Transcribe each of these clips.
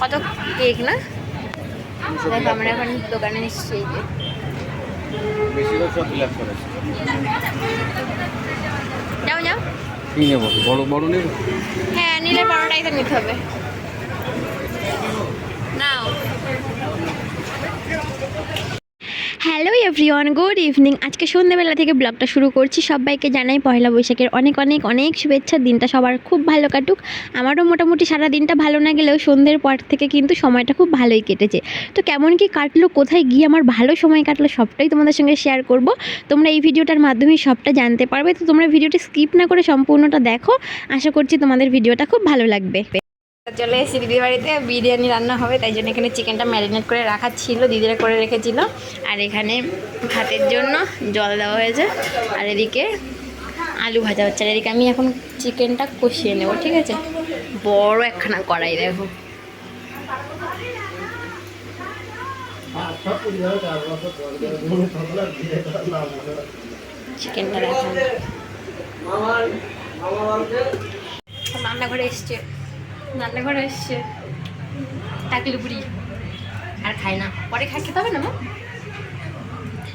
কত কেক না? দেখো আমরা এখন দোকানে এসেছি। যাও যাও, কি নেবো? বড় বড় নেব? হ্যাঁ নীলের বড়টাই তো নিতে হবে। নাও। Hello everyone, good evening. আজকে সন্ধ্যেবেলা থেকে ব্লগটা শুরু করছি। সবাইকে জানাই পয়লা বৈশাখের অনেক অনেক অনেক শুভেচ্ছা। দিনটা সবার খুব ভালো কাটুক। আমারও মোটামুটি সারা দিনটা ভালো না গেলেও সন্ধ্যের পর থেকে কিন্তু সময়টা খুব ভালোই কেটেছে। তো কেমন কি কাটলো, কোথায় গিয়ে আমার ভালো সময় কাটলো, সবটাই তোমাদের সঙ্গে শেয়ার করব। তোমরা এই ভিডিওটার মাধ্যমে সবটা জানতে পারবে। তো তোমরা ভিডিওটি স্কিপ না করে সম্পূর্ণটা দেখো। আশা করছি তোমাদের ভিডিওটা খুব ভালো লাগবে। চলে এসেছি দিদির বাড়িতে, বিরিয়ানি রান্না হবে, তাই জন্য এখানে চিকেনটা ম্যারিনেট করে রাখা ছিল, দিদিরা করে রেখেছিল। আর এখানে ভাতের জন্য জল দেওয়া হয়েছে, আর এদিকে আলু ভাজা হচ্ছে। আর এদিকে আমি এখন চিকেনটা কষিয়ে নেব, ঠিক আছে? বড় একখানা কড়াই দেখো। চিকেনটা রাখা রান্নাঘরে এসছে, রান্নাঘরে এসছে টাকলি বুড়ি। আর খাই না, পরে খেতে হবে না মা?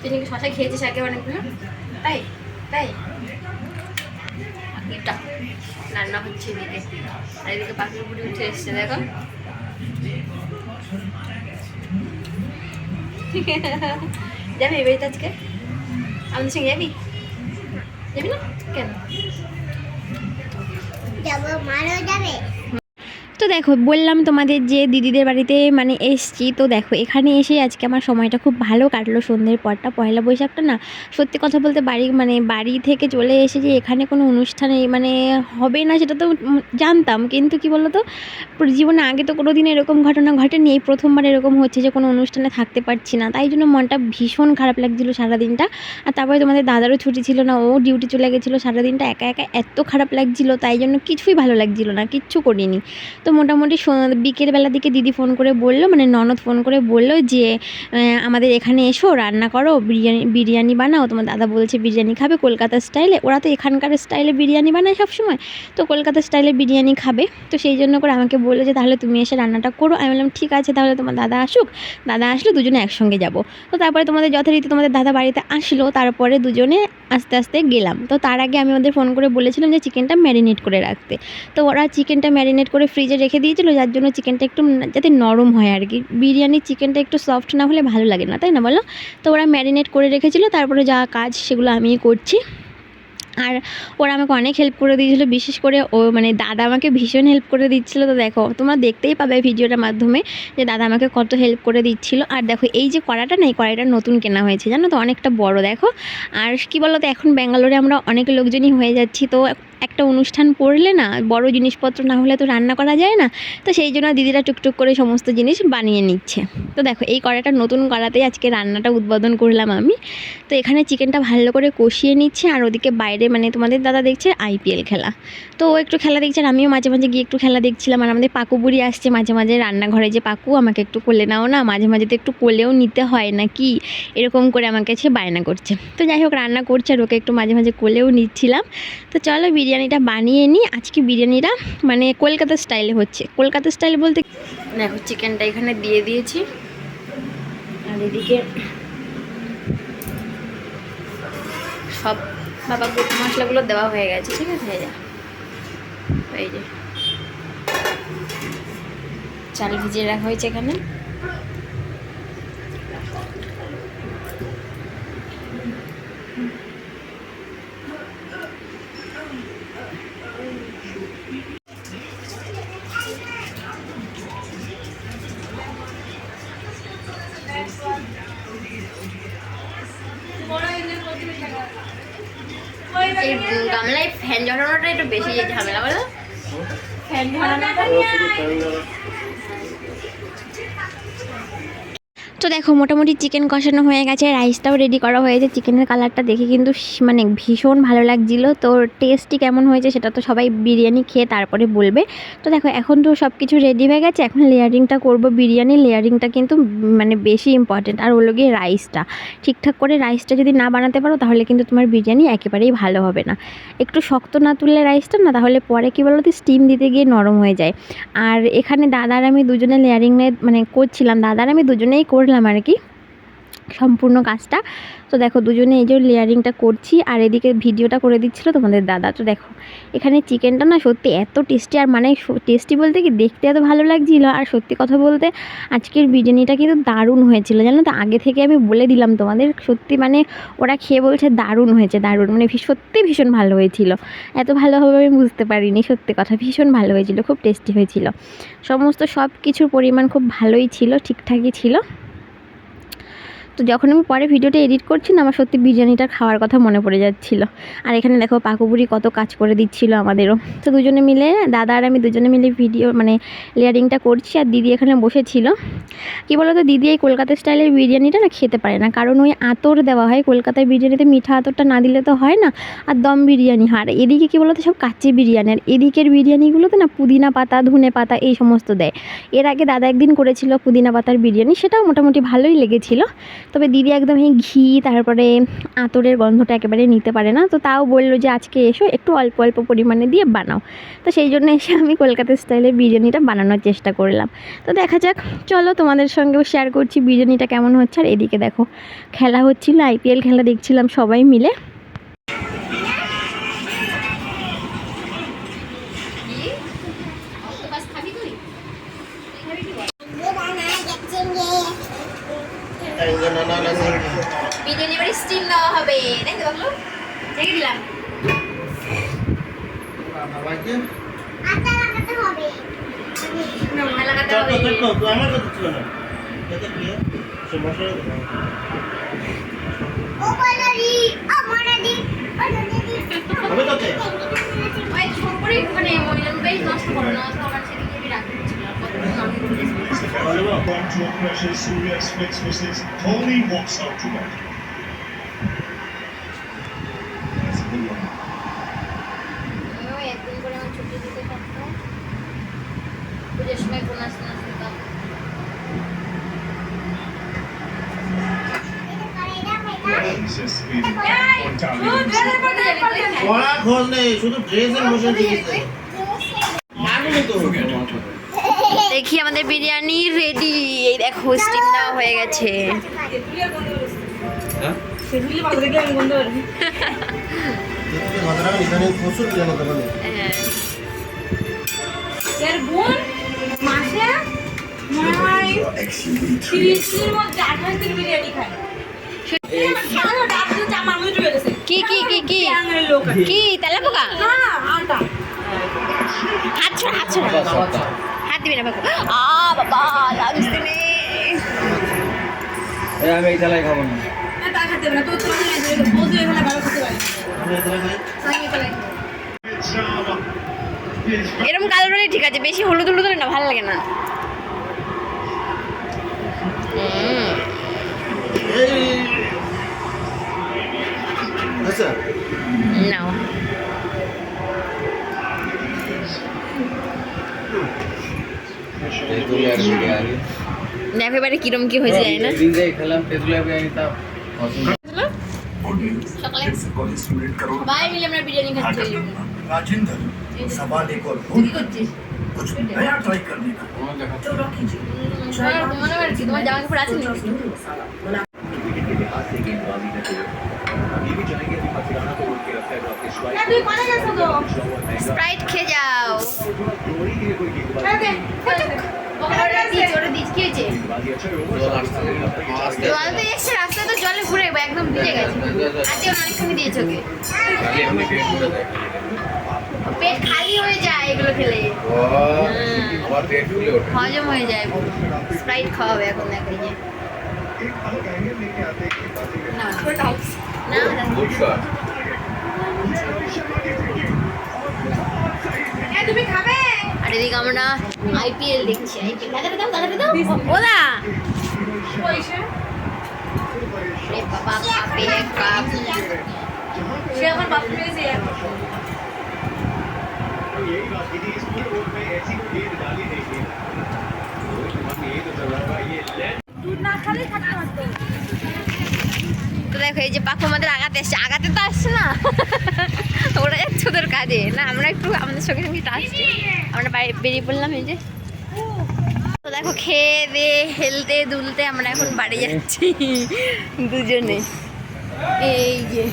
তুই নাকি শশা খেয়েছিস আগে অনেকগুলো, তাই তাই পাখিটা রান্না হচ্ছে এদিকে। আর এদিকে পাখি বুড়ি উঠে এসছে, দেখো। যাবি এই বাড়িতে আজকে? আমাদের সঙ্গে যাবি? যাবি না কেন? যাবো, মারও যাবে। তো দেখো, বললাম তোমাদের যে দিদিদের বাড়িতে মানে এসছি। তো দেখো এখানে এসে আজকে আমার সময়টা খুব ভালো কাটলো। সন্ধ্যের পরটা পয়লা বৈশাখটা না, সত্যি কথা বলতে বাড়ি থেকে চলে এসে যে এখানে কোনো অনুষ্ঠানে মানে হবে না সেটা তো জানতাম, কিন্তু কি বলো তো, জীবনে আগে তো কোনো দিন এরকম ঘটনা ঘটেনি। এই প্রথমবার এরকম হচ্ছে যে কোনো অনুষ্ঠানে থাকতে পারছি না, তাই জন্য মনটা ভীষণ খারাপ লাগছিলো সারাদিনটা। আর তারপরে তোমাদের দাদারও ছুটি ছিল না, ও ডিউটি চলে গেছিলো। সারাদিনটা একা একা এত খারাপ লাগছিলো, তাই জন্য কিছুই ভালো লাগছিলো না, কিচ্ছু করিনি। তো মোটামুটি বিকেলবেলার দিকে দিদি ফোন করে বললো, মানে ননদ ফোন করে বললো যে আমাদের এখানে এসো, রান্না করো, বিরিয়ানি বানাও। তোমার দাদা বলছে বিরিয়ানি খাবে কলকাতা স্টাইলে, ওরা তো এখানকার স্টাইলে বিরিয়ানি বানায় সবসময়, তো কলকাতা স্টাইলে বিরিয়ানি খাবে। তো সেই জন্য করে আমাকে বললো যে তাহলে তুমি এসে রান্নাটা করো। আমি বললাম ঠিক আছে, তাহলে তোমার দাদা আসুক, দাদা আসলে দুজনে একসঙ্গে যাব। তো তারপরে তোমাদের যথারীতি তোমাদের দাদা বাড়িতে আসলো, তারপরে দুজনে আস্তে আস্তে গেলাম। তো তার আগে আমি ওদের ফোন করে বলেছিলাম যে চিকেনটা ম্যারিনেট করে রাখতে। তো ওরা চিকেনটা ম্যারিনেট করে ফ্রিজে রেখে দিয়েছিলো, যার জন্য চিকেনটা একটু যাতে নরম হয় আর কি। বিরিয়ানির চিকেনটা একটু সফট না হলে ভালো লাগে না, তাই না বলো? তো ওরা ম্যারিনেট করে রেখেছিলো, তারপরে যা কাজ সেগুলো আমিই করছি। আর ওরা আমাকে অনেক হেল্প করে দিয়েছিলো, বিশেষ করে ও মানে দাদা আমাকে ভীষণ হেল্প করে দিচ্ছিলো। তো দেখো তোমরা দেখতেই পাবে ভিডিওটার মাধ্যমে যে দাদা আমাকে কত হেল্প করে দিচ্ছিলো। আর দেখো এই যে কড়াটা না, এই কড়াইটা নতুন কেনা হয়েছে জানো তো, অনেকটা বড় দেখো। আর কি বলো তো, এখন ব্যাঙ্গালোরে আমরা অনেক লোকজনই হয়ে যাচ্ছি, তো একটা অনুষ্ঠান পড়লে না বড় জিনিসপত্র না হলে তো রান্না করা যায় না। তো সেই জন্য দিদিরা টুকটুক করে সমস্ত জিনিস বানিয়ে নিচ্ছে। তো দেখো এই কড়াইটা নতুন কড়াতেই আজকে রান্নাটা উদ্বোধন করলাম আমি। তো এখানে চিকেনটা ভালো করে কষিয়ে নিচ্ছে, আর ওদিকে বাইরে মানে তোমাদের দাদা দেখছে IPL খেলা। তো ও একটু খেলা দেখছে, আর আমিও মাঝে মাঝে গিয়ে একটু খেলা দেখছিলাম। আর আমাদের পাকু বুড়ি আসছে মাঝে মাঝে রান্নাঘরে, যে পাকু আমাকে একটু কোলে নাও না, মাঝে মাঝে তো একটু কোলেও নিতে হয় না কি, এরকম করে আমাকে সে বায়না করছে। তো যাই হোক রান্না করছে, আর ওকে একটু মাঝে মাঝে কোলেও নিচ্ছিলাম। তো চলো বিরিয়ানিটা বানিয়ে নিই। আজকে বিরিয়ানিটা মানে কলকাতা স্টাইলে হচ্ছে। কলকাতা স্টাইল বলতে দেখো চিকেনটা এখানে দিয়ে দিয়েছি, আর এদিকে সব বাবা গুঁড়ো মশলাগুলো দেওয়া হয়ে গেছে, ঠিক আছে? এই যে চাল ভিজিয়ে রাখা হয়েছে এখানে। এই গামলায় ফ্যান ঝরানোটা একটু বেশি ঝামেলা, বলো? ফ্যান ঝরানোটা। তো তো দেখো মোটামুটি চিকেন কষানো হয়ে গেছে, রাইসটাও রেডি করা হয়েছে। চিকেনের কালারটা দেখে কিন্তু মানে ভীষণ ভালো লাগছিলো। তো টেস্টটি কেমন হয়েছে সেটা তো সবাই বিরিয়ানি খেয়ে তারপরে বলবে। তো দেখো এখন তো সব কিছু রেডি হয়ে গেছে, এখন লেয়ারিংটা করব বিরিয়ানি। লেয়ারিংটা কিন্তু মানে বেশি ইম্পর্টেন্ট। আর ওগুলো গিয়ে রাইসটা ঠিকঠাক করে রাইসটা যদি না বানাতে পারো তাহলে কিন্তু তোমার বিরিয়ানি একেবারেই ভালো হবে না। একটু শক্ত না তুললে রাইসটা না, তাহলে পরে কী বলো তো স্টিম দিতে গিয়ে নরম হয়ে যায়। আর এখানে দাদার আমি দুজনে লেয়ারিং মানে করছিলাম, দাদার আমি দুজনেই করলাম আর কি সম্পূর্ণ কাজটা। তো দেখো দুজনে এই যে লেয়ারিংটা করছি, আর এদিকে ভিডিওটা করে দিচ্ছিলো তোমাদের দাদা। তো দেখো এখানে চিকেনটা না সত্যি এত টেস্টি, আর মানে টেস্টি বলতে কি দেখতে এত ভালো লাগছিলো। আর সত্যি কথা বলতে আজকের বিরিয়ানিটা কিন্তু দারুণ হয়েছিল, জানো তো। আগে থেকে আমি বলে দিলাম তোমাদের, সত্যি মানে ওরা খেয়ে বলছে দারুণ হয়েছে, দারুণ মানে সত্যি ভীষণ ভালো হয়েছিল। এত ভালো হবে আমি বুঝতে পারিনি, সত্যি কথা ভীষণ ভালো হয়েছিল, খুব টেস্টি হয়েছিল। সমস্ত সব কিছুর পরিমাণ খুব ভালোই ছিল, ঠিকঠাকই ছিল। তো যখন আমি পরে ভিডিওটা এডিট করছি না, আমার সত্যি বিরিয়ানিটা খাওয়ার কথা মনে পড়ে যাচ্ছিল। আর এখানে দেখো পাকুবুড়ি কত কাজ করে দিচ্ছিল আমাদেরও। তো দুজনে মিলে দাদা আর আমি দুজনে মিলে ভিডিও মানে লেয়ারিংটা করছি, আর দিদি এখানে বসেছিল। কী বলো তো, দিদি এই কলকাতা স্টাইলের বিরিয়ানিটা না খেতে পারে না, কারণ ওই আতর দেওয়া হয় কলকাতায় বিরিয়ানিতে, মিঠা আতরটা না দিলে তো হয় না। আর দম বিরিয়ানি হয়, আর এদিকে কী বলো তো সব কাচ্চি বিরিয়ানি, আর এদিকের বিরিয়ানিগুলোতে না পুদিনা পাতা ধনে পাতা এই সমস্ত দেয়। এর আগে দাদা একদিন করেছিল পুদিনা পাতার বিরিয়ানি, সেটাও মোটামুটি ভালোই লেগেছিল। তবে দিদি একদম এই ঘি তারপরে আতরের গন্ধটা একেবারে নিতে পারে না। তো তাও বললো যে আজকে এসো একটু অল্প অল্প পরিমাণে দিয়ে বানাও। তো সেই জন্য এসে আমি কলকাতা স্টাইলের বিরিয়ানিটা বানানোর চেষ্টা করলাম। তো দেখা যাক, চলো তোমাদের সঙ্গেও শেয়ার করছি বিরিয়ানিটা কেমন হচ্ছে। আর এদিকে দেখো খেলা হচ্ছিল, IPL খেলা দেখছিলাম সবাই মিলে। বিরিয়ানি এবারে স্টিম দেওয়া হবে, দেখতে পারলো রেখে দিলাম। Contour pressure, Surya splits versus Tony walks out to bat. That's a good one. একদিন করে আমার ছুটি দিতে থাকতো, পুজোর সময় বোনাস না শুনতাম। He's just feeling on target. পড়া খোঁজ নেই, শুধু ড্রেসের মোশন দিয়েছে। দেখি আমাদের বিরিয়ানি রেডি, এই দেখো স্টিম দেওয়া হয়ে গেছে। প্রচুর বিরিয়ানি দোকানে কি কি কি কি কি তেলাপোকা, হাত ছড়া হাত ছড়া, হাত দিবি না বাবু। বাবা লাগছে নে, আমি এই তেলাই খাবো না। এরকম কালো হলে ঠিক আছে, বেশি হলুদ হলুদ হলে না ভালো লাগে না। আচ্ছা নাও দেখো এবারে কিরম কি হয়েছে জানি না। খেলাম তেঁতুলিয়া বিরিয়ানি, তা সকালে সবাই মিলে আমরা বিরিয়ানি খাচ্ছি। राजेंद्र सवाल एक और কি করছিস? कुछ नया ट्राई करने का তোমার আর কি, তোমার জামা কাপড় আছে নাকি? স্প্রাইট খেয়ে যাও। কি হয়েছে? জল তো এসছে, রাস্তায় তো জলে ঘুরে একদম ভিজে গেছে। আজকে অনেকখানি দিয়েছে ওকে। পেট খালি হয়ে যায় এগুলো খেলে, হজম হয়ে যায় পুরো। স্প্রাইট খাওয়াবে এখন, দেখো এই যে তুমি খাবে? আর এদিকে আমরা আইপিএল দেখছি। আইপিএল দেখাতে দাও ওদা। রে বাবা কাপে কাপ সে আমার বাপ পেয়েছে। তো দেখো এই যে পাখু আমাদের আগাতে আসছে, আগাতে তো আসছে না ওরা যাচ্ছে ওদের কাজে, না আমরা একটু আমাদের সঙ্গে সঙ্গে আসছি, আমরা বেরিয়ে পড়লাম। এই যে তো দেখো খেয়ে দিয়ে হেলতে দুলতে আমরা এখন বাড়ি যাচ্ছি দুজনে। এই যে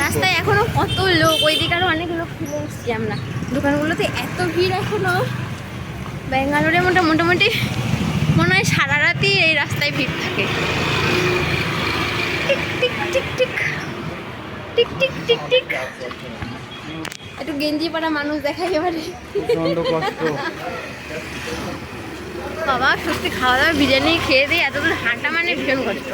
রাস্তায় এখনো কত লোক, ওইদিকে আরও অনেক লোক ফিরে এসছি আমরা। দোকানগুলোতে এত ভিড় এখনো। ব্যাঙ্গালোরে মোটামুটি মনে হয় সারা রাতই এই রাস্তায় ভিড় থাকে। Tick tick tick tick tick tick tick tick. একটু গেঞ্জি পরা মানুষ দেখাই এবারে। প্রচন্ড কষ্ট। বাবা সত্যি খাওয়া দাওয়া বিরিয়ানি খেয়ে দিয়ে এত দূর হাঁটা মানে ভীষণ কষ্ট।